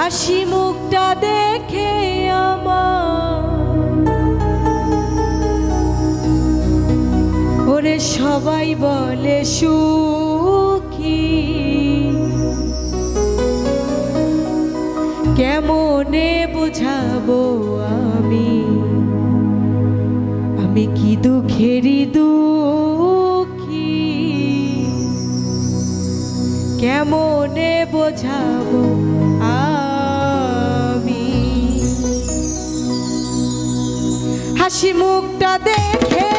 হাসি মুখটা দেখে আমার ওরে সবাই বলে সুখী, কেমনে বোঝাবো আমি কি দুঃখেরই দুঃখী, কেমনে বোঝাবো আমি। হাসি মুখটা দেখে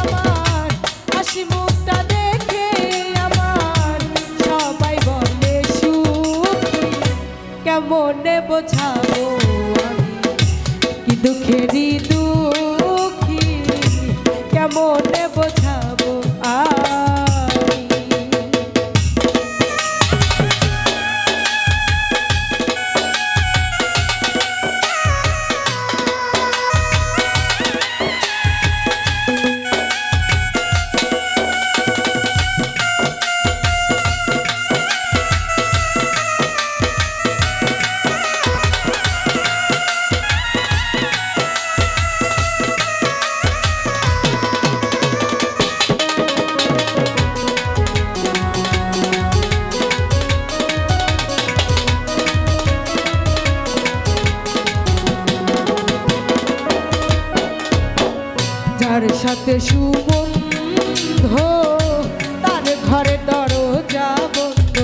আমার, হাসি মুখটা দেখে আমার সবাই বলে সুখী, কেমনে বোঝাবো আমি কি দুঃখেরই দুঃখী, কেমনে বোঝাবো যার সাথে সুবন্ধ তার ঘরে দরজা বন্ধ,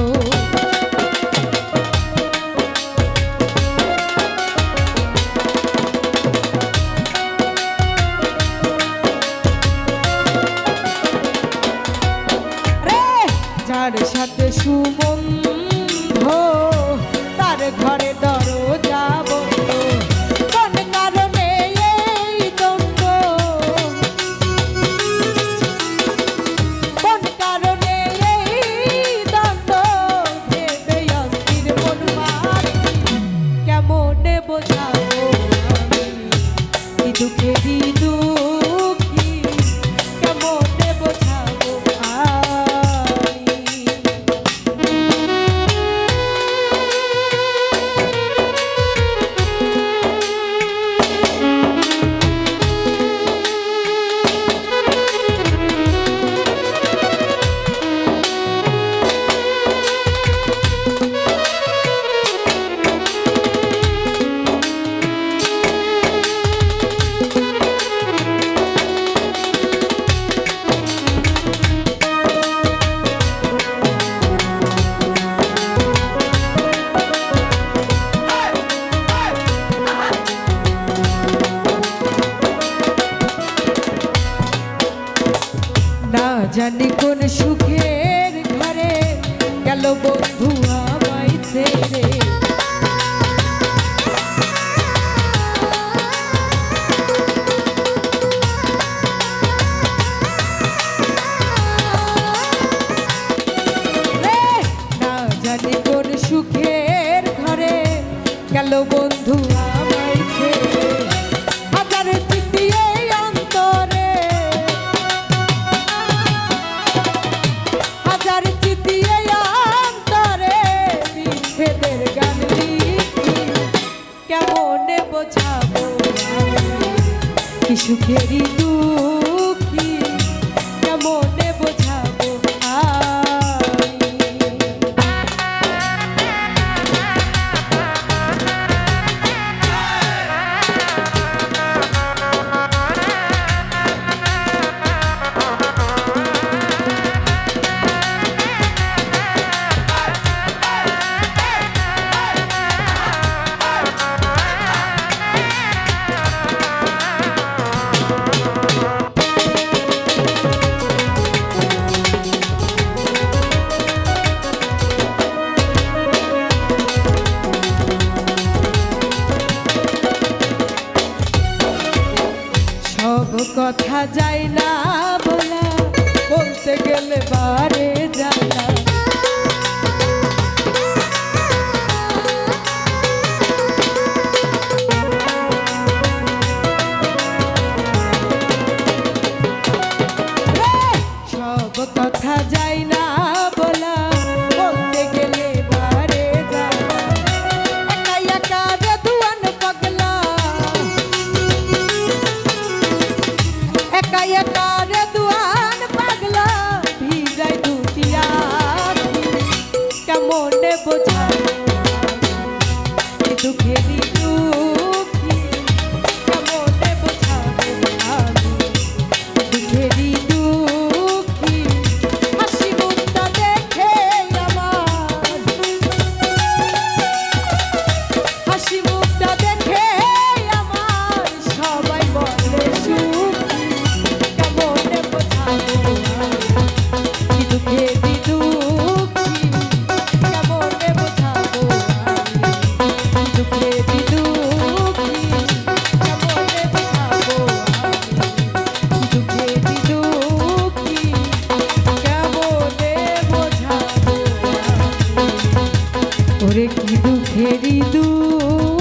যার সাথে সুবন্ধ তার ঘরে দরজা বন্ধ, কোন কারণে এই দ্বন্দ্ব, কোন কারণে এই দ্বন্দ্ব, ভেবে অস্থির মন মারি, কেমনে বোঝাবো আমি কি দুঃখেরই দুঃখী, কেমনে বোঝাবো জানি কোন সুখের ঘরে গেল বন্ধু আমায় ছেড়ে, না জানি কোন সুখের ঘরে গেল বন্ধু আমায় ছেড়ে, হাজার চিঠি এই অন্তরে, হাজার চিঠি এই অন্তরে বিচ্ছেদের গান লিখি, কেমনে বোঝাবো কি সুখেরই দুঃখী, কেমনে বোঝাবো কথা যায় না বলা, বলতে গেলে বারে জানা, সব কথা যায় না বলা, বলতে গেলে বারে জানা, কেমনে বোঝাবো আমি দুঃখেরই দুঃখী কেমনে বোঝাবো আমি দুঃখেরই দুঃখী হাসি মুখটা দেখে আমার হাসি মুখটা দেখে আমার সবাই বলে সুখী কেমনে বোঝাবো আমি দুঃখেরই দুঃখী কেমনে বোঝাবো আমি দুঃখেরই দুঃখী কেমনে বোঝাবো আমি দুঃখেরই দুঃখী কেমনে বোঝাবো আমি ওরে কি দুঃখেরই দুঃখ